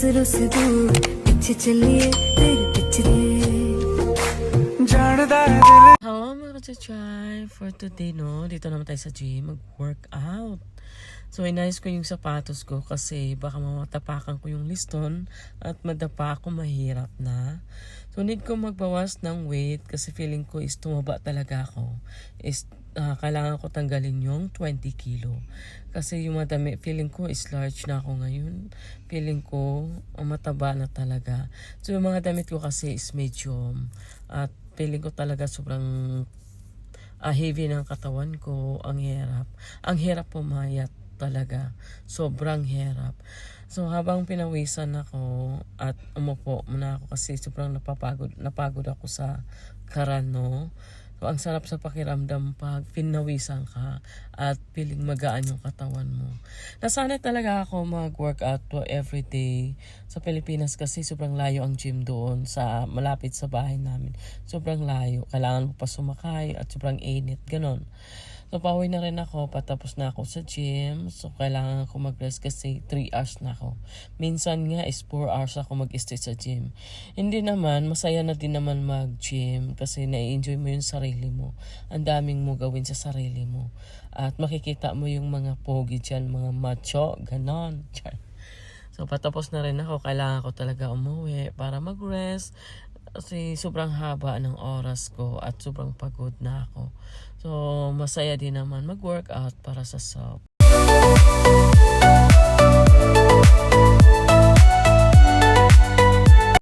नजरों से दूर पीछे चलिए तेरे पिछले Hello mga ka-try! For today, no, dito naman tayo sa gym, mag-workout. So, inayos ko yung sapatos ko kasi baka mamatapakan ko yung liston at madapa ako, mahirap na. So, need ko magbawas ng weight kasi feeling ko is tumaba talaga ako. Kailangan ko tanggalin yung 20 kilo. Kasi yung madami, feeling ko is large na ako ngayon. Feeling ko mataba na talaga. So, yung mga damit ko kasi is medium. At feeling ko talaga sobrang heavy ng katawan ko. Ang hirap. Ang hirap pumayat talaga. Sobrang hirap. So habang pinawisan ako at umupo muna ako kasi sobrang napagod ako sa karano. So ang sarap sa pakiramdam pag pinawisan ka at feeling magaan yung katawan mo. Nasanay talaga ako mag-workout to everyday. Sa Pilipinas kasi sobrang layo ang gym doon sa malapit sa bahay namin. Sobrang layo. Kailangan mo pa sumakay at sobrang init. Ganon. So, pauwi na rin ako. Patapos na ako sa gym. So, kailangan ako mag-rest kasi 3 hours na ako. Minsan nga is 4 hours ako mag-stay sa gym. Hindi naman, masaya na din naman mag-gym kasi na-enjoy mo yung sarili mo. Ang daming mo gawin sa sarili mo. At makikita mo yung mga pogi dyan, mga macho, ganon. So, patapos na rin ako. Kailangan ko talaga umuwi para mag-rest. Kasi sobrang haba ng oras ko at sobrang pagod na ako. So, masaya din naman mag-workout para sa self.